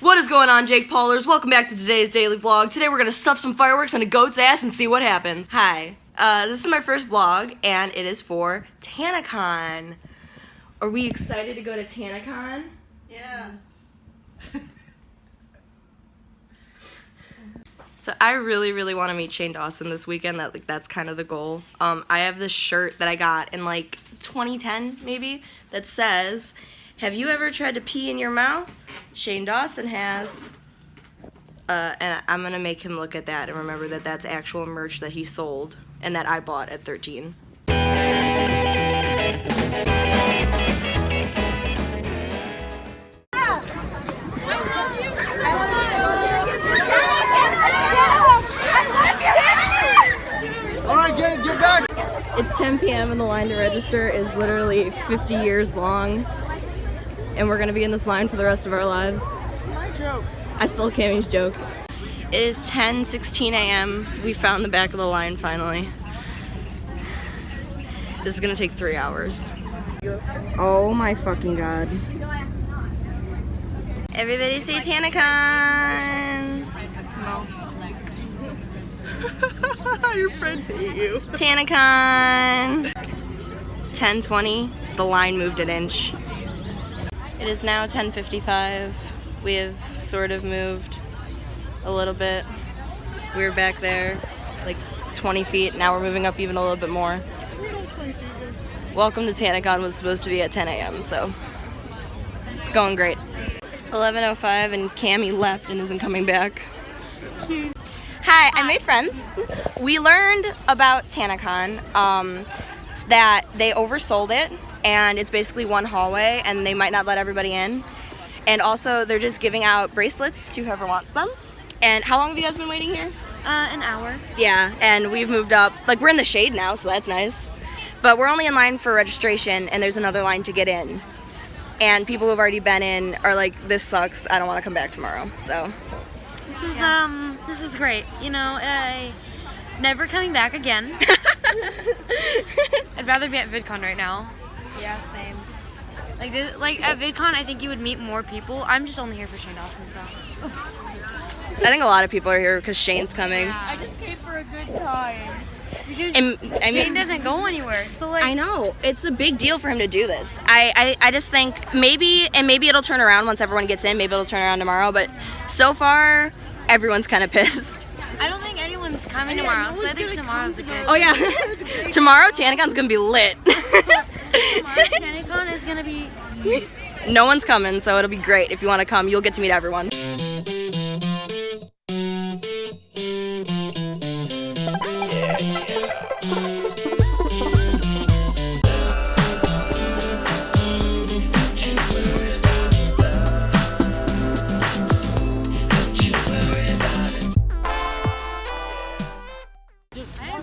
What is going on, Jake Paulers? Welcome back to today's daily vlog. Today we're gonna stuff some fireworks in a goat's ass and see what happens. Hi, this is my first vlog, and it is for Tanacon. Are we excited to go to Tanacon? Yeah. So I really want to meet Shane Dawson this weekend. That's kind of the goal. I have this shirt that I got in like 2010 maybe that says, "Have you ever tried to pee in your mouth? Shane Dawson has." And I'm gonna make him look at that and remember that that's actual merch that he sold and that I bought at 13. It's 10 p.m. and the line to register is literally 50 years long, and we're gonna be in this line for the rest of our lives. My joke. I stole Cammy's joke. It is 10:16 a.m. We found the back of the line finally. This is gonna take 3 hours. Oh my fucking god. Everybody say Tanacon! No. Your friends hate you. Tanacon! 10:20. The line moved an inch. It is now 10:55. We have sort of moved a little bit. We were back there like 20 feet. Now we're moving up even a little bit more. Welcome to Tanacon was supposed to be at 10 a.m. so it's going great. 11:05 and Cammy left and isn't coming back. Hi, I made friends. We learned about Tanacon, that they oversold it, and it's basically one hallway, and they might not let everybody in. And also, they're just giving out bracelets to whoever wants them. And how long have you guys been waiting here? An hour. Yeah, and we've moved up. Like, we're in the shade now, so that's nice. But we're only in line for registration, and there's another line to get in. And people who've already been in are like, this sucks, I don't want to come back tomorrow, so. This is great. You know, never coming back again. I'd rather be at VidCon right now. Yeah, same. Like at VidCon, I think you would meet more people. I'm just only here for Shane Dawson, so. I think a lot of people are here because Shane's coming. Yeah. I just came for a good time. Because Shane doesn't go anywhere, so like. I know, it's a big deal for him to do this. I just think maybe it'll turn around once everyone gets in. Maybe it'll turn around tomorrow, but so far, everyone's kind of pissed. I don't think anyone's coming tomorrow, so I think tomorrow's a good. Oh yeah, tomorrow Tanacon's gonna be lit. Tomorrow Tanacon is gonna be. No one's coming, so it'll be great. If you want to come, you'll get to meet everyone.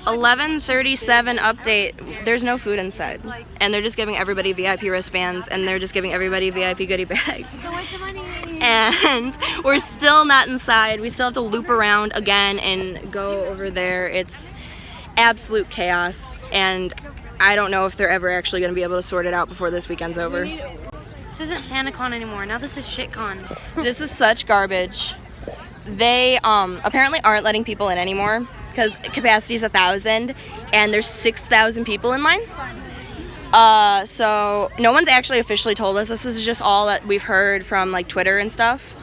11:37 update. There's no food inside, and they're just giving everybody VIP wristbands, and they're just giving everybody VIP goodie bags. And we're still not inside. We still have to loop around again and go over there. It's absolute chaos, and I don't know if they're ever actually going to be able to sort it out before this weekend's over. This isn't Tanacon anymore. Now this is ShitCon. This is such garbage. They apparently aren't letting people in anymore because capacity is 1,000 and there's 6,000 people in line. So no one's actually officially told us. This is just all that we've heard from like Twitter and stuff.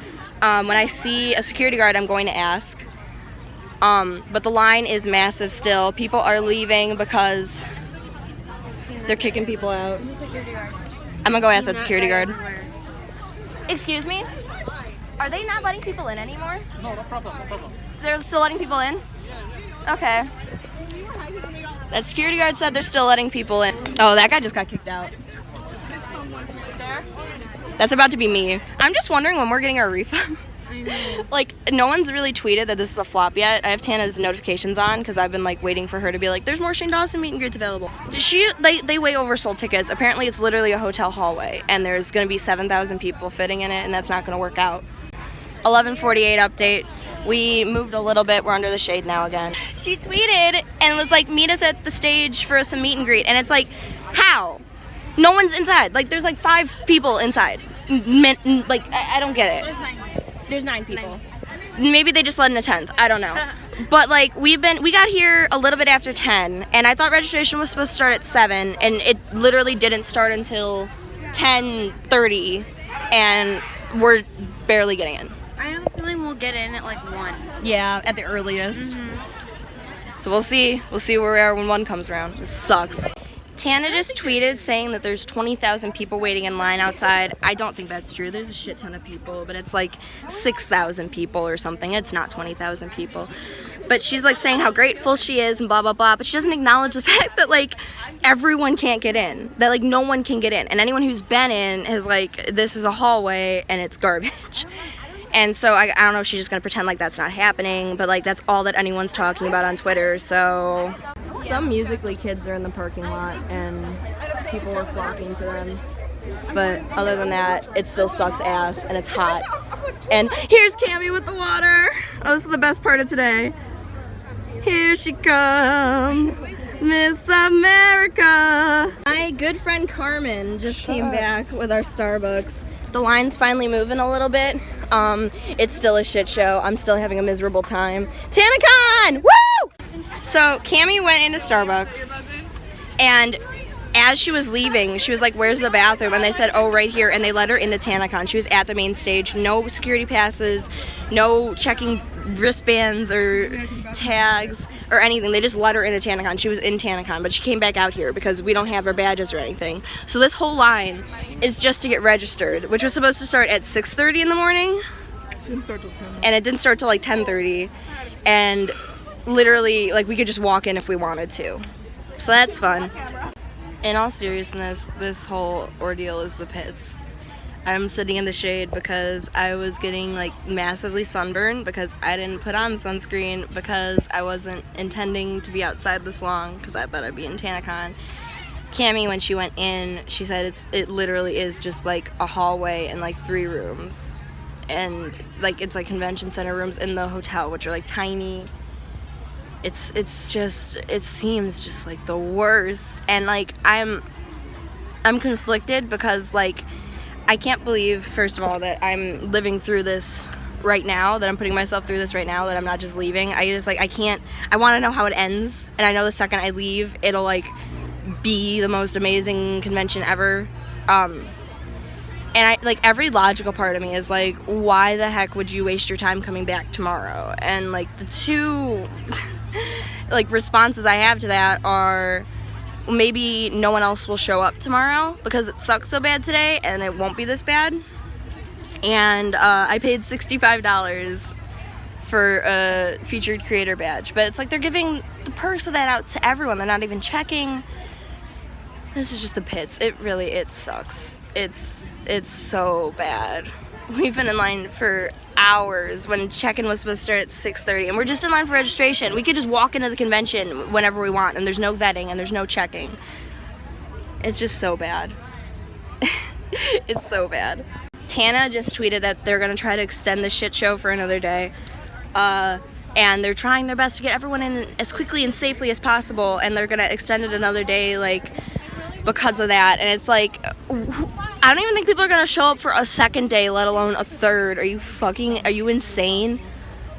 When I see a security guard, I'm going to ask. But the line is massive still. People are leaving because they're kicking people out. I'm gonna go ask that security guard. Excuse me? Are they not letting people in anymore? No problem. They're still letting people in? Okay. That security guard said they're still letting people in. Oh, that guy just got kicked out. That's about to be me. I'm just wondering when we're getting our refunds. Like, no one's really tweeted that this is a flop yet. I have Tana's notifications on because I've been like waiting for her to be like, there's more Shane Dawson meet and greets available. They way oversold tickets. Apparently it's literally a hotel hallway and there's gonna be 7,000 people fitting in it, and that's not gonna work out. 11:48 update. We moved a little bit. We're under the shade now again. She tweeted and was like, meet us at the stage for some meet and greet. And it's like, how? No one's inside. Like, there's like 5 people inside. Like, I don't get it. There's 9 people. Maybe they just let in a 10th. I don't know. But like we got here a little bit after 10, and I thought registration was supposed to start at 7, and it literally didn't start until 10:30, and we're barely getting in. I have a feeling we'll get in at like 1. Yeah, at the earliest. So we'll see. We'll see where we are when 1 comes around. This sucks. Tana just tweeted saying that there's 20,000 people waiting in line outside. I don't think that's true. There's a shit ton of people, but it's like 6,000 people or something. It's not 20,000 people. But she's like saying how grateful she is and blah, blah, blah. But she doesn't acknowledge the fact that like everyone can't get in. That like no one can get in. And anyone who's been in is like, this is a hallway and it's garbage. And so I don't know if she's just going to pretend like that's not happening. But like that's all that anyone's talking about on Twitter. So some Musical.ly kids are in the parking lot and people are flocking to them. But other than that, it still sucks ass and it's hot. And here's Cammie with the water. Oh, this is the best part of today. Here she comes, Miss America. My good friend Carmen just came back with our Starbucks. The line's finally moving a little bit. It's still a shit show. I'm still having a miserable time. Tanacon! Woo! So Cammie went into Starbucks, and as she was leaving, she was like, where's the bathroom? And they said, oh, right here. And they let her into Tanacon. She was at the main stage. No security passes, no checking wristbands or tags or anything. They just let her into Tanacon. She was in Tanacon, but she came back out here because we don't have her badges or anything. So this whole line is just to get registered, which was supposed to start at 6:30 in the morning. Didn't start till 10. And it didn't start till like 10:30. And literally, like, we could just walk in if we wanted to. So that's fun. In all seriousness, this whole ordeal is the pits. I'm sitting in the shade because I was getting like massively sunburned because I didn't put on sunscreen because I wasn't intending to be outside this long because I thought I'd be in Tanacon. Cammie, when she went in, she said it literally is just like a hallway and like 3 rooms. And like it's like convention center rooms in the hotel, which are like tiny. It seems just like the worst. And like I'm conflicted because like I can't believe, first of all, that I'm living through this right now, that I'm putting myself through this right now, that I'm not just leaving. I want to know how it ends, and I know the second I leave, it'll like be the most amazing convention ever. And I like every logical part of me is like, why the heck would you waste your time coming back tomorrow? And like the two like responses I have to that are, maybe no one else will show up tomorrow because it sucks so bad today and it won't be this bad. And I paid $65 for a featured creator badge, but it's like they're giving the perks of that out to everyone. They're not even checking. This is just the pits. It sucks. It's so bad. We've been in line for hours when check-in was supposed to start at 6:30, and we're just in line for registration. We could just walk into the convention whenever we want, and there's no vetting and there's no checking. It's just so bad. It's so bad. Tana just tweeted that they're gonna try to extend the shit show for another day, and they're trying their best to get everyone in as quickly and safely as possible, and they're gonna extend it another day, like, because of that. And it's like, I don't even think people are gonna show up for a second day, let alone a third. Are you insane?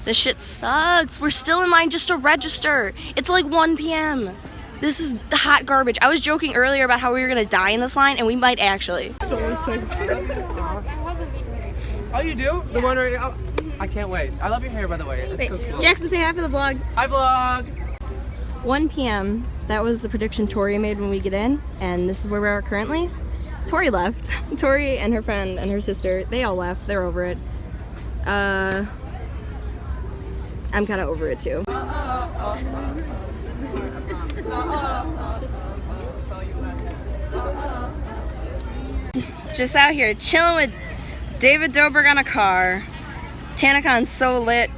This shit sucks. We're still in line just to register. It's like 1 p.m. This is hot garbage. I was joking earlier about how we were gonna die in this line, and we might actually. Oh, you do? The one where I can't wait. I love your hair, by the way. It's so cool. Jackson, say hi for the vlog. Hi, vlog. 1 p.m. That was the prediction Tori made when we get in, and this is where we are currently. Tori left. Tori and her friend and her sister, they all left. They're over it. I'm kind of over it too. Just out here chilling with David Dobrik on a car. Tanacon's so lit.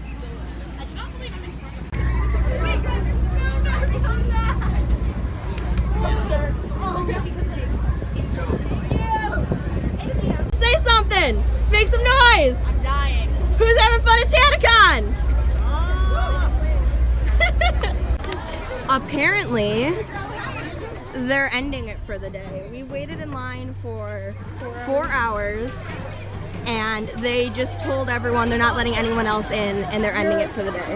Say something! Make some noise! I'm dying. Who's having fun at Tanacon? Apparently, they're ending it for the day. We waited in line for 4 hours, and they just told everyone they're not letting anyone else in, and they're ending it for the day.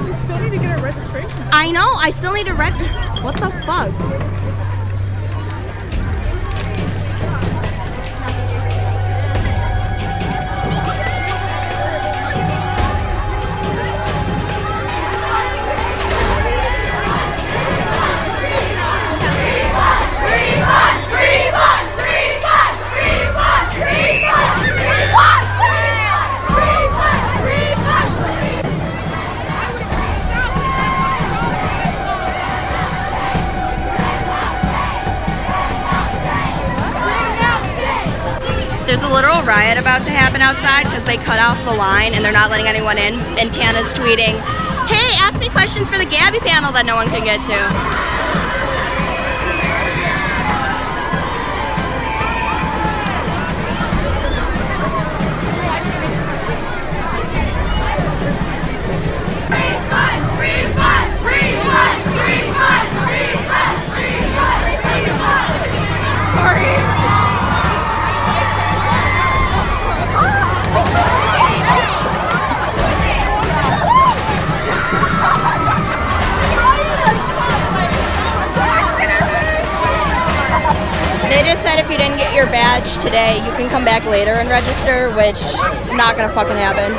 We still need to get our registration. I know, I still need to what the fuck? There's a literal riot about to happen outside because they cut off the line and they're not letting anyone in. And Tana's tweeting, "Hey, ask me questions for the Gabby panel that no one can get to." They just said if you didn't get your badge today, you can come back later and register, which not gonna fucking happen.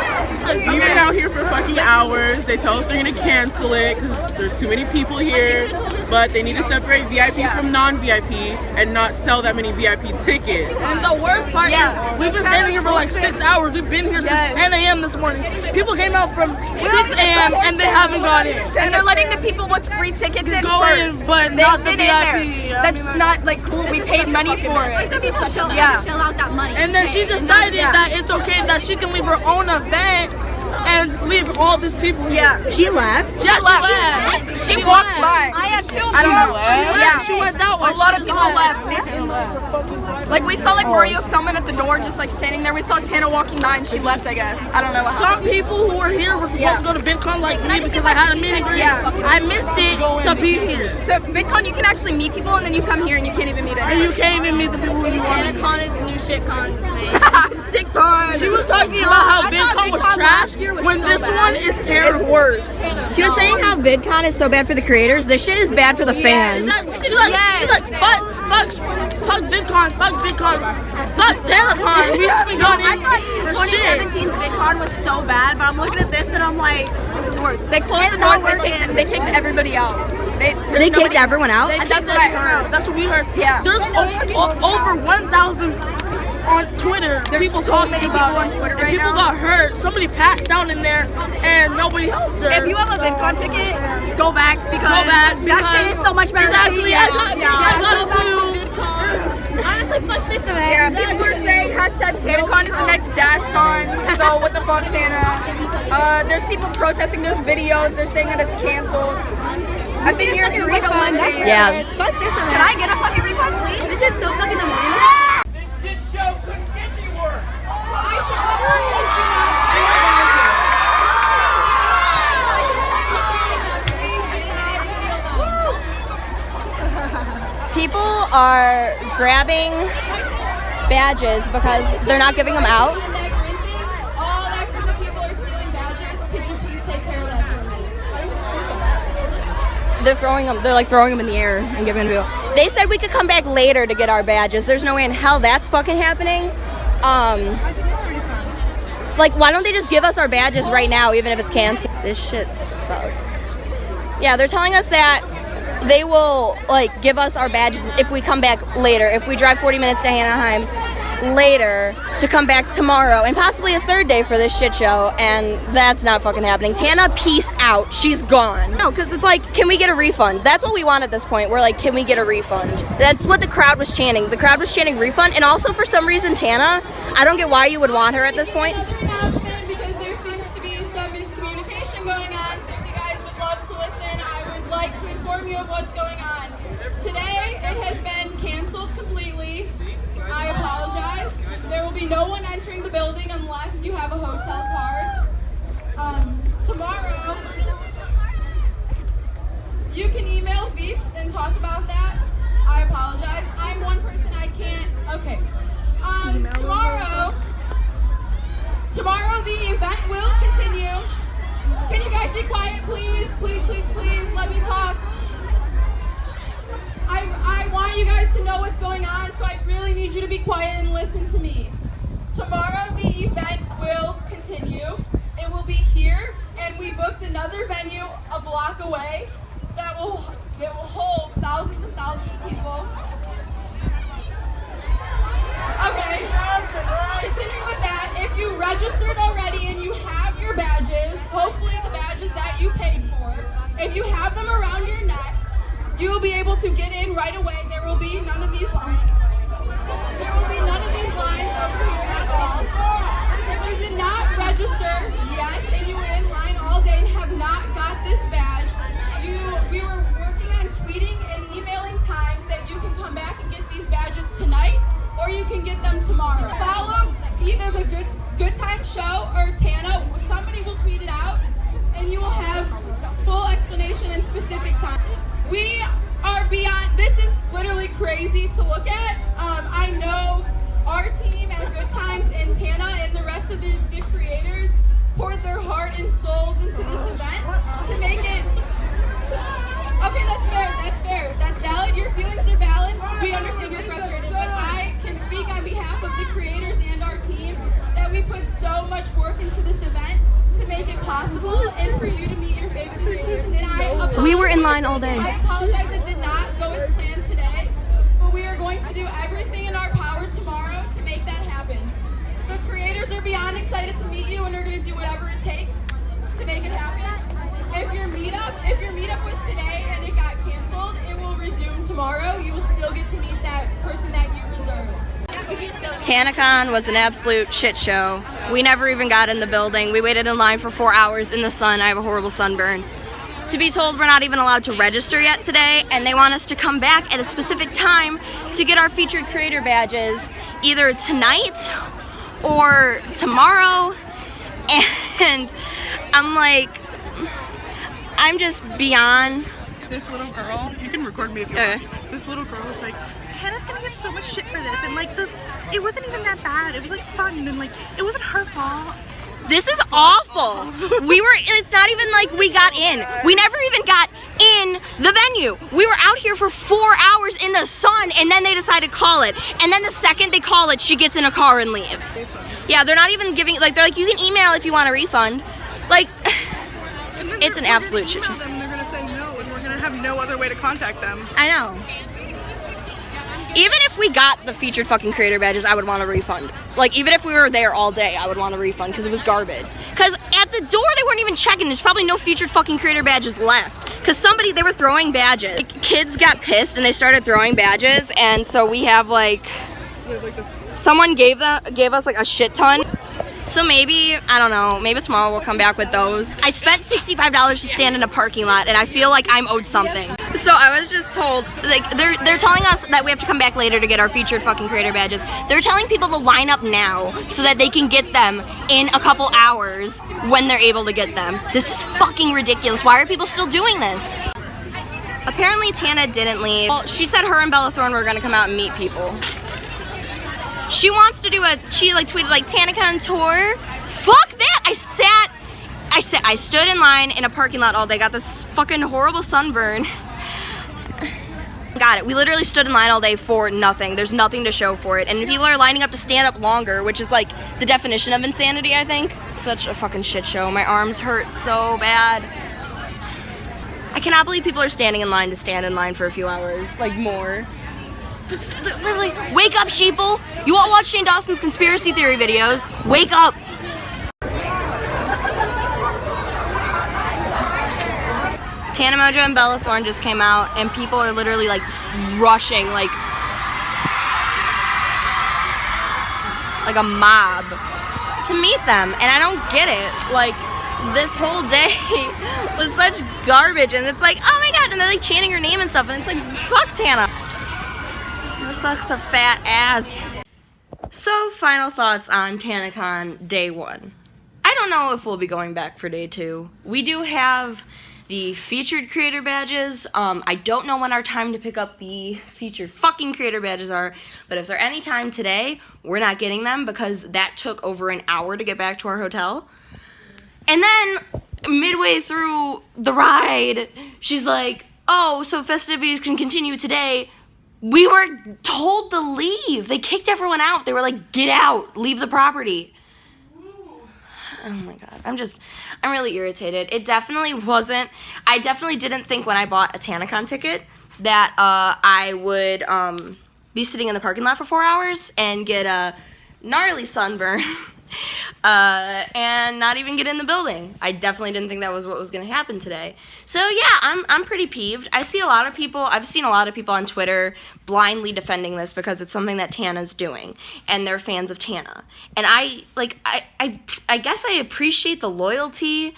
We've been out here for fucking hours. They tell us they're gonna cancel it because there's too many people here. But they need to separate VIP from non-VIP and not sell that many VIP tickets. And the worst part is we've been standing here for like 6 hours. We've been here since 10 a.m. this morning. People came out from 6 a.m. and they haven't got in. And they're letting the people with free tickets in Go first. in, but not the VIP. That's not like cool. We paid money for it. This is such a shell out that money. And then she decided that it's okay that she can leave her own event and leave all these people here. Yeah. She left? Yeah, she left. She walked by. I had two. I don't know. Yeah, she went that way. A lot of people left. Like we saw like Mario Summon at the door just like standing there. We saw Tana walking by and she left, I guess. I don't know what Some happened. people who were here were supposed to go to VidCon like me because I had a meeting. Yeah. I missed it to be here. So VidCon you can actually meet people and then you come here and you can't even meet And anyone. you can't even meet the people who you want to meet. Tanacon is new shitcon is the same. Shitcon. She was talking about how VidCon was trash when this one is terrible. It's worse. She was saying how VidCon is so bad for the creators. This shit is bad for the fans. She's like, fuck VidCon, fuck Tanacon. We haven't gone in for shit. 2017's VidCon was so bad, but I'm looking at this and I'm like, This is worse. They closed the doors. They kicked everybody out. They kicked everyone out? That's what I heard. That's what we heard. Yeah. There's over 1,000 on Twitter. There's people so talking many about people on it. Twitter And right people now. got hurt. Somebody passed down in there, and nobody helped her. if you have a VidCon ticket, go back because that because- shit is so much better. Exactly. I got it too. Honestly, fuck this event. Yeah, people are saying hashtag TanaCon is the next DashCon. So what the fuck, Tana? There's people protesting. There's videos. They're saying that it's canceled. I've been here since like 11 a.m. Yeah. Fuck this event. Can I get a fucking refund, please? This shit's so fucking annoying. This shit show couldn't get me worse. People are grabbing badges because they're not giving them out. All that group of people are stealing badges. Could you please take care of that for me? They're throwing them. They're like throwing them in the air and giving them to people. They said we could come back later to get our badges. There's no way in hell that's fucking happening. Like, why don't they just give us our badges right now, even if it's canceled? This shit sucks. Yeah, they're telling us that they will like give us our badges if we come back later. If we drive 40 minutes to Anaheim later to come back tomorrow and possibly a third day for this shit show, and that's not fucking happening. Tana peaced out. She's gone. No, because it's like, can we get a refund? That's what we want at this point. We're like, can we get a refund? That's what the crowd was chanting. The crowd was chanting refund, and also for some reason Tana, I don't get why you would want her at this point. Because there seems to be some miscommunication going on. So if you guys would love to listen, I would like to inform you of what's going on. Today, it has been canceled completely. I apologize. There will be no one entering the building unless you have a hotel card. Tomorrow, you can email Veeps and talk about that. I apologize. I'm one person I can't. Okay. Tomorrow the event will continue. Can you guys be quiet, please? Please, please, please, let me talk. I want you guys to know what's going on, so I really need you to be quiet and listen to me. Tomorrow the event will continue. It will be here, and we booked another venue a block away that will hold thousands and thousands of people. Okay, continuing with that, if you registered already and you have your badges, hopefully the badges that you paid for, if you have them around your neck, you will be able to get in right away. There will be none of these lines. There will be none of these lines over here at all. If you did not register yet and you were in line all day and have not got this badge, we were working on tweeting and emailing times that you can come back and get these badges tonight, or you can get them tomorrow. Follow either the Good Time Show or Tana. Somebody will tweet it out, and you will have full explanation and specific time. We are beyond. This is literally crazy to look at. I know our team at Good Times and Tana and the rest of the creators poured their heart and souls into this event to make it. Okay, that's fair. That's fair. That's valid. Your feelings are valid. We understand you're frustrated, but I can speak on behalf of the creators and our team that we put so much work into this event to make it possible and for you to meet your favorite creators. And I apologize. We were in line all day. I apologize it did not go as planned today, but we are going to do everything in our power tomorrow to make that happen. The creators are beyond excited to meet you and are going to do whatever it takes to make it happen. If your meetup was today and it got canceled, it will resume tomorrow. You will still get to meet that person that you reserved. Tanacon was an absolute shit show. We never even got in the building. We waited in line for 4 hours in the sun. I have a horrible sunburn. To be told we're not even allowed to register yet today, and they want us to come back at a specific time to get our featured creator badges either tonight or tomorrow. And I'm like, I'm just beyond. This little girl, you can record me if you want. This little girl was like, Tana's gonna get so much shit for this, and like it wasn't even that bad. It was like fun, and like it wasn't her fault. This is awful. It's not even like we got in. We never even got in the venue. We were out here for 4 hours in the sun, and then they decided to call it. And then the second they call it, she gets in a car and leaves. Yeah, they're not even giving, like, they're like, you can email if you want a refund. Like, it's an absolute shit show. They're gonna say no, and we're gonna have no other way to contact them. I know. Even if we got the featured fucking creator badges, I would want a refund. Like, even if we were there all day, I would want a refund because it was garbage. Because at the door, they weren't even checking. There's probably no featured fucking creator badges left. Because they were throwing badges. Like, kids got pissed and they started throwing badges, and so we have like someone gave us like a shit ton. So maybe, I don't know, maybe tomorrow we'll come back with those. I spent $65 to stand in a parking lot, and I feel like I'm owed something. So I was just told, like, they're telling us that we have to come back later to get our featured fucking creator badges. They're telling people to line up now so that they can get them in a couple hours when they're able to get them. This is fucking ridiculous. Why are people still doing this? Apparently Tana didn't leave. Well, she said her and Bella Thorne were gonna come out and meet people. She wants to do she like tweeted like Tanacon tour. Fuck that! I stood in line in a parking lot all day, got this fucking horrible sunburn. Got it. We literally stood in line all day for nothing. There's nothing to show for it. And people are lining up to stand up longer, which is like the definition of insanity, I think. Such a fucking shit show. My arms hurt so bad. I cannot believe people are standing in line to stand in line for a few hours, like more. It's literally, wake up, sheeple! You all watch Shane Dawson's conspiracy theory videos. Wake up! Tana Mongeau and Bella Thorne just came out, and people are literally like rushing, like a mob to meet them, and I don't get it. Like, this whole day was such garbage, and it's like, oh my god, and they're like chanting her name and stuff, and it's like, fuck Tana. This sucks a fat ass. So, final thoughts on Tanacon day 1. I don't know if we'll be going back for day 2. We do have the featured creator badges. I don't know when our time to pick up the featured fucking creator badges are, but if they're any time today, we're not getting them because that took over an hour to get back to our hotel. And then midway through the ride, she's like, oh, so festivities can continue today. We were told to leave. They kicked everyone out. They were like, get out, leave the property. Oh my God, I'm really irritated. It definitely wasn't, I definitely didn't think when I bought a Tanacon ticket that I would be sitting in the parking lot for 4 hours and get a gnarly sunburn and not even get in the building. I definitely didn't think that was what was going to happen today. So yeah, I'm pretty peeved. I've seen a lot of people on Twitter blindly defending this because it's something that Tana's doing and they're fans of Tana. And I guess I appreciate the loyalty,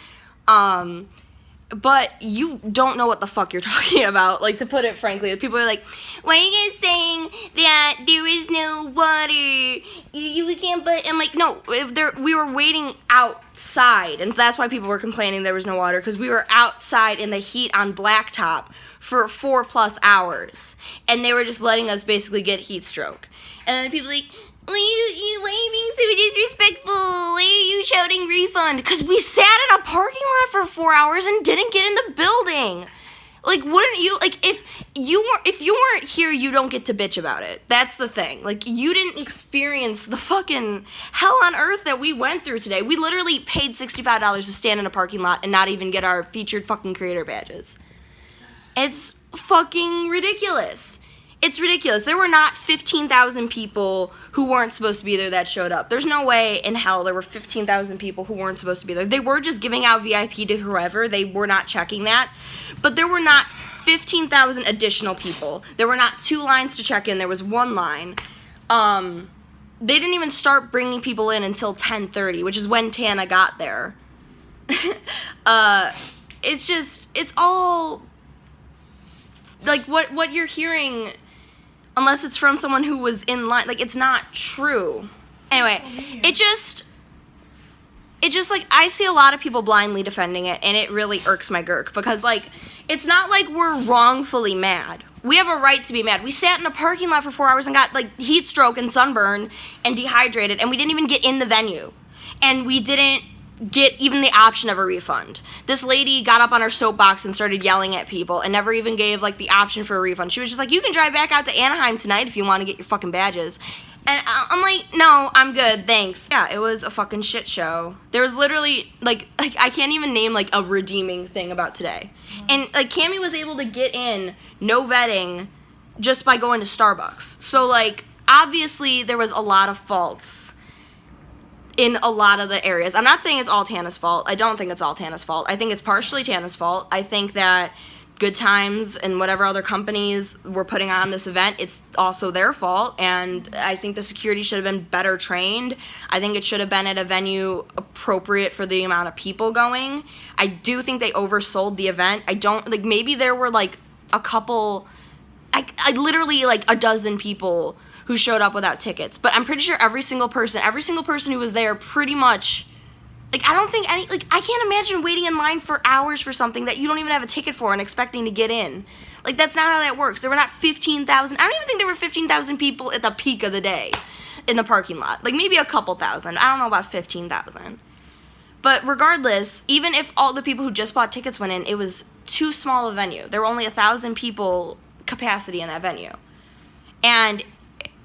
but you don't know what the fuck you're talking about. Like, to put it frankly, people are like, why are you guys saying that there is no water? You can't, but I'm like, no, we were waiting outside, and so that's why people were complaining there was no water, because we were outside in the heat on blacktop for 4+ hours, and they were just letting us basically get heat stroke. And then people are like, why are you being so disrespectful? Why are you shouting refund? Because we sat in a parking lot for 4 hours and didn't get in the building. Like, wouldn't you, like, if you weren't here, you don't get to bitch about it. That's the thing. Like, you didn't experience the fucking hell on earth that we went through today. We literally paid $65 to stand in a parking lot and not even get our featured fucking creator badges. It's fucking ridiculous. It's ridiculous. There were not 15,000 people who weren't supposed to be there that showed up. There's no way in hell there were 15,000 people who weren't supposed to be there. They were just giving out VIP to whoever. They were not checking that. But there were not 15,000 additional people. There were not 2 lines to check in. There was 1 line. They didn't even start bringing people in until 10:30, which is when Tana got there. It's all, like, what you're hearing, unless it's from someone who was in line, like, it's not true. Anyway, it just, like, I see a lot of people blindly defending it, and it really irks my gurk, because, like, it's not like we're wrongfully mad. We have a right to be mad. We sat in a parking lot for 4 hours and got, like, heat stroke and sunburn and dehydrated, and we didn't even get in the venue. And we didn't get even the option of a refund. This lady got up on her soapbox and started yelling at people and never even gave, like, the option for a refund. She was just like, you can drive back out to Anaheim tonight if you want to get your fucking badges. And I'm like, no, I'm good, thanks. Yeah, it was a fucking shit show. There was literally, like I can't even name, like, a redeeming thing about today. And, like, Cammie was able to get in, no vetting, just by going to Starbucks. So, like, obviously there was a lot of faults in a lot of the areas. I'm not saying it's all Tana's fault. I don't think it's all Tana's fault. I think it's partially Tana's fault. I think that Good Times and whatever other companies were putting on this event, it's also their fault, and I think the security should have been better trained. I think it should have been at a venue appropriate for the amount of people going. I do think they oversold the event. I don't, like, maybe there were, like, a couple, I literally, like, a dozen people who showed up without tickets, but I'm pretty sure every single person who was there pretty much, like, I don't think any, like, I can't imagine waiting in line for hours for something that you don't even have a ticket for and expecting to get in. Like, that's not how that works. There were not 15,000, I don't even think there were 15,000 people at the peak of the day in the parking lot. Like, maybe a couple thousand. I don't know about 15,000. But regardless, even if all the people who just bought tickets went in, it was too small a venue. There were only 1,000 people capacity in that venue. And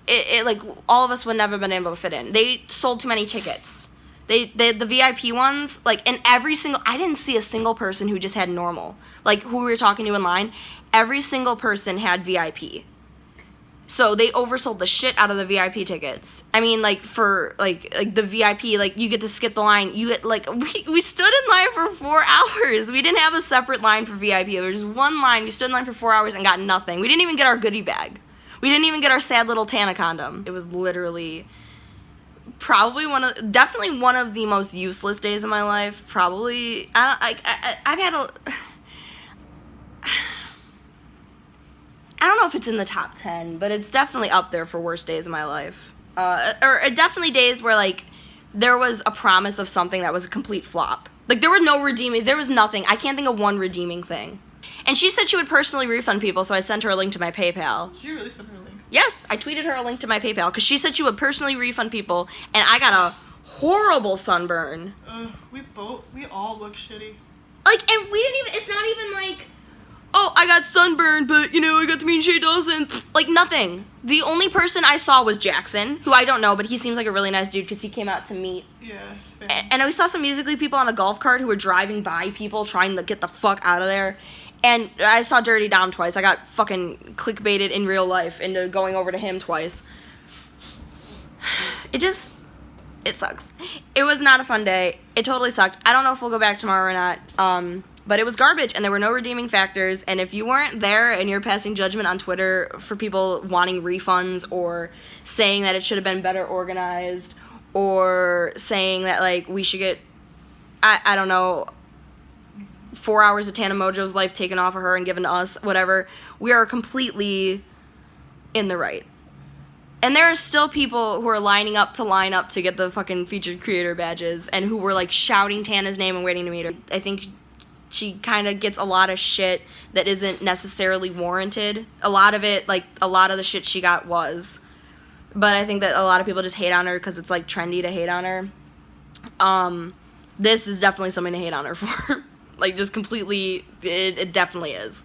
it like, all of us would never been able to fit in. They sold too many tickets. The VIP ones, like, and I didn't see a single person who just had normal. Like, who we were talking to in line, every single person had VIP. So they oversold the shit out of the VIP tickets. I mean, like, for, like the VIP, like, you get to skip the line. You get, like, we stood in line for 4 hours. We didn't have a separate line for VIP. There was one line. We stood in line for 4 hours and got nothing. We didn't even get our goodie bag. We didn't even get our sad little Tana condom. It was literally probably definitely one of the most useless days of my life. Probably, I've had a, I don't know if it's in the top 10, but it's definitely up there for worst days of my life. Or definitely days where, like, there was a promise of something that was a complete flop. Like, there was nothing. I can't think of one redeeming thing. And she said she would personally refund people, so I sent her a link to my PayPal. Did you really send her a link? Yes, I tweeted her a link to my PayPal, because she said she would personally refund people, and I got a horrible sunburn. We all look shitty. Like, and we didn't even, it's not even like, oh, I got sunburned, but, you know, I got to meet Shay Dawson. Like, nothing. The only person I saw was Jackson, who I don't know, but he seems like a really nice dude, because he came out to meet. Yeah. And we saw some Musically people on a golf cart who were driving by people trying to get the fuck out of there. And I saw Dirty Dom twice. I got fucking clickbaited in real life into going over to him twice. It sucks. It was not a fun day. It totally sucked. I don't know if we'll go back tomorrow or not. But it was garbage, and there were no redeeming factors. And if you weren't there and you're passing judgment on Twitter for people wanting refunds or saying that it should have been better organized or saying that, like, we should get, I don't know, 4 hours of Tana Mongeau's life taken off of her and given to us, whatever, we are completely in the right. And there are still people who are lining up to get the fucking featured creator badges and who were, like, shouting Tana's name and waiting to meet her. I think she kind of gets a lot of shit that isn't necessarily warranted. A lot of the shit she got was. But I think that a lot of people just hate on her because it's, like, trendy to hate on her. This is definitely something to hate on her for. Like, just completely, it definitely is.